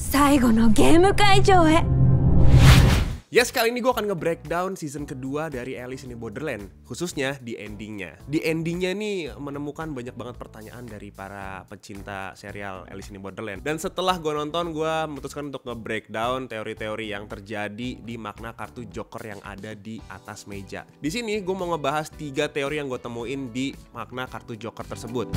最後のゲーム会場へ。Yes, kali ini gue akan nge-breakdown season kedua dari Alice in Borderland, khususnya di endingnya. Di endingnya nih menemukan banyak banget pertanyaan dari para pecinta serial Alice in Borderland. Dan setelah gue nonton, gue memutuskan untuk nge-breakdown teori-teori yang terjadi di makna kartu Joker yang ada di atas meja. Di sini gue mau ngebahas 3 teori yang gue temuin di makna kartu Joker tersebut.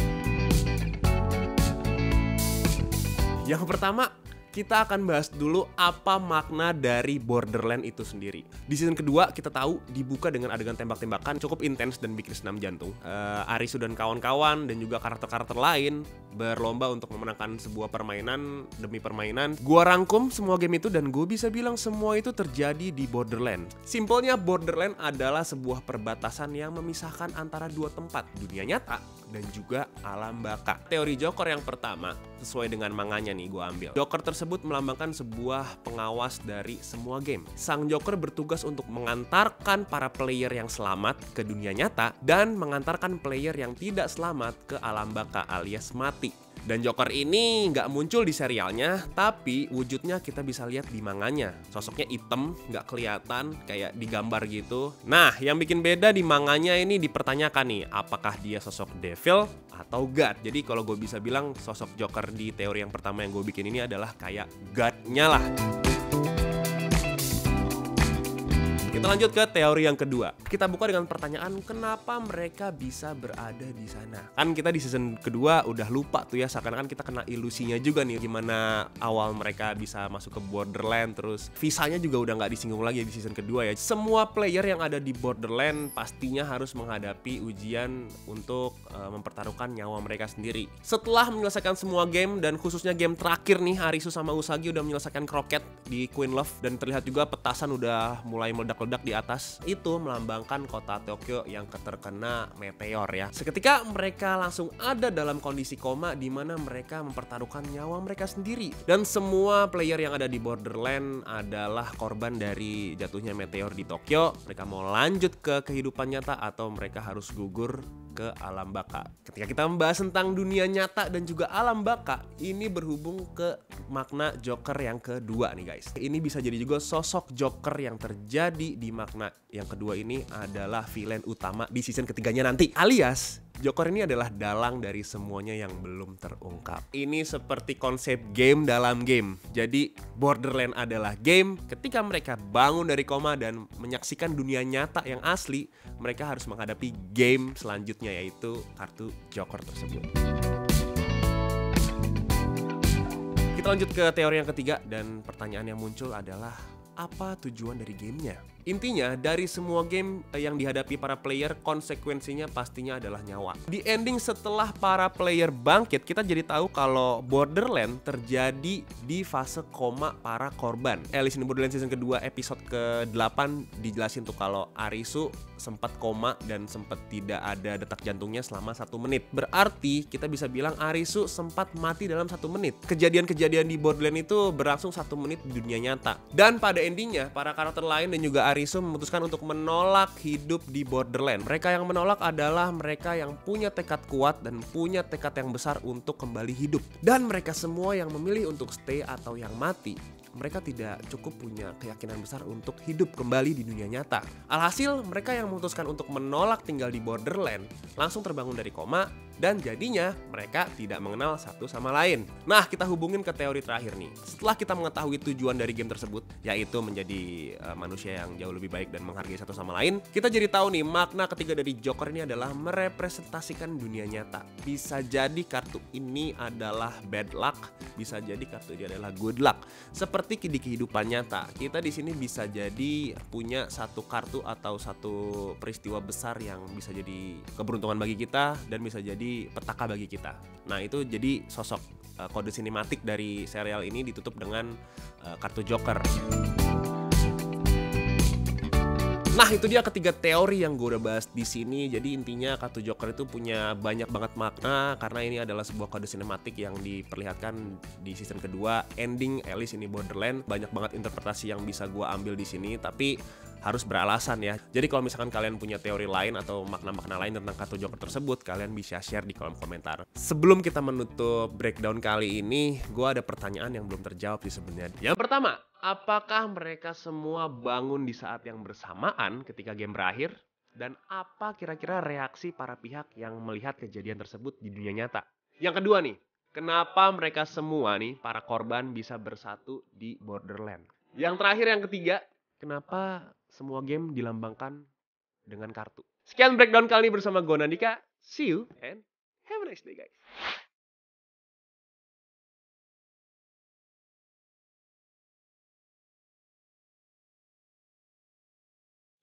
Yang pertama, kita akan bahas dulu apa makna dari Borderland itu sendiri. Di season kedua kita tahu dibuka dengan adegan tembak-tembakan cukup intens dan bikin senam jantung. Arisu dan kawan-kawan dan juga karakter-karakter lain berlomba untuk memenangkan sebuah permainan demi permainan. Gua rangkum semua game itu dan gue bisa bilang semua itu terjadi di Borderland. Simpelnya Borderland adalah sebuah perbatasan yang memisahkan antara dua tempat, dunia nyata dan juga alam baka. Teori Joker yang pertama, sesuai dengan manganya nih gue ambil. Joker tersebut melambangkan sebuah pengawas dari semua game. Sang Joker bertugas untuk mengantarkan para player yang selamat ke dunia nyata dan mengantarkan player yang tidak selamat ke alam baka alias mati. Dan Joker ini nggak muncul di serialnya, tapi wujudnya kita bisa lihat di manganya. Sosoknya hitam, nggak kelihatan, kayak digambar gitu. Nah, yang bikin beda di manganya ini dipertanyakan nih, apakah dia sosok devil atau god? Jadi kalau gue bisa bilang sosok Joker di teori yang pertama yang gue bikin ini adalah kayak god-nya lah. Kita lanjut ke teori yang kedua. Kita buka dengan pertanyaan, kenapa mereka bisa berada di sana? Kan kita di season kedua udah lupa tuh ya, seakan-akan kita kena ilusinya juga nih gimana awal mereka bisa masuk ke Borderland, terus visanya juga udah nggak disinggung lagi di season kedua ya. Semua player yang ada di Borderland pastinya harus menghadapi ujian untuk mempertaruhkan nyawa mereka sendiri. Setelah menyelesaikan semua game dan khususnya game terakhir nih, Arisu sama Usagi udah menyelesaikan kroket di Queen Love dan terlihat juga petasan udah mulai meledak-ledak di atas. Itu melambangkan kota Tokyo yang terkena meteor ya. Seketika mereka langsung ada dalam kondisi koma di mana mereka mempertaruhkan nyawa mereka sendiri. Dan semua player yang ada di Borderland adalah korban dari jatuhnya meteor di Tokyo. Mereka mau lanjut ke kehidupan nyata atau mereka harus gugur ke alam baka. Ketika kita membahas tentang dunia nyata dan juga alam baka, ini berhubung ke makna Joker yang kedua nih guys. Ini bisa jadi juga sosok Joker yang terjadi di makna yang kedua ini adalah villain utama di season ketiganya nanti. Alias Joker ini adalah dalang dari semuanya yang belum terungkap. Ini seperti konsep game dalam game. Jadi Borderland adalah game. Ketika mereka bangun dari koma dan menyaksikan dunia nyata yang asli, mereka harus menghadapi game selanjutnya, yaitu kartu Joker tersebut. Kita lanjut ke teori yang ketiga dan pertanyaan yang muncul adalah apa tujuan dari gamenya? Intinya dari semua game yang dihadapi para player, konsekuensinya pastinya adalah nyawa. Di ending setelah para player bangkit, kita jadi tahu kalau Borderland terjadi di fase koma para korban. Alice in Borderland season kedua episode ke-8 dijelasin tuh kalau Arisu sempat koma dan sempat tidak ada detak jantungnya selama 1 menit. Berarti kita bisa bilang Arisu sempat mati dalam 1 menit. Kejadian-kejadian di Borderland itu berlangsung 1 menit di dunia nyata. Dan pada endingnya para karakter lain dan juga Arisu memutuskan untuk menolak hidup di Borderland. Mereka yang menolak adalah mereka yang punya tekad kuat dan punya tekad yang besar untuk kembali hidup. Dan mereka semua yang memilih untuk stay atau yang mati, mereka tidak cukup punya keyakinan besar untuk hidup kembali di dunia nyata. Alhasil, mereka yang memutuskan untuk menolak tinggal di Borderland langsung terbangun dari koma dan jadinya mereka tidak mengenal satu sama lain. Nah, kita hubungin ke teori terakhir nih. Setelah kita mengetahui tujuan dari game tersebut, yaitu menjadi manusia yang jauh lebih baik dan menghargai satu sama lain, kita jadi tahu nih makna ketiga dari Joker ini adalah merepresentasikan dunia nyata. Bisa jadi kartu ini adalah bad luck, bisa jadi kartu ini adalah good luck. Seperti di kehidupan nyata, kita di sini bisa jadi punya satu kartu atau satu peristiwa besar yang bisa jadi keberuntungan bagi kita dan bisa jadi petaka bagi kita. Nah, itu jadi sosok kode sinematik dari serial ini ditutup dengan kartu Joker. Nah, itu dia ketiga teori yang gue udah bahas di sini. Jadi intinya kartu Joker itu punya banyak banget makna karena ini adalah sebuah kode sinematik yang diperlihatkan di season kedua ending Alice in Borderland. Banyak banget interpretasi yang bisa gue ambil di sini, tapi harus beralasan ya. Jadi kalau misalkan kalian punya teori lain atau makna-makna lain tentang kartu Joker tersebut, kalian bisa share di kolom komentar. Sebelum kita menutup breakdown kali ini, gue ada pertanyaan yang belum terjawab sih sebenarnya. Yang pertama, apakah mereka semua bangun di saat yang bersamaan ketika game berakhir? Dan apa kira-kira reaksi para pihak yang melihat kejadian tersebut di dunia nyata? Yang kedua nih, kenapa mereka semua nih, para korban bisa bersatu di Borderland? Yang terakhir, yang ketiga, kenapa semua game dilambangkan dengan kartu? Sekian breakdown kali ini bersama gue Nandika. See you and have a nice day guys.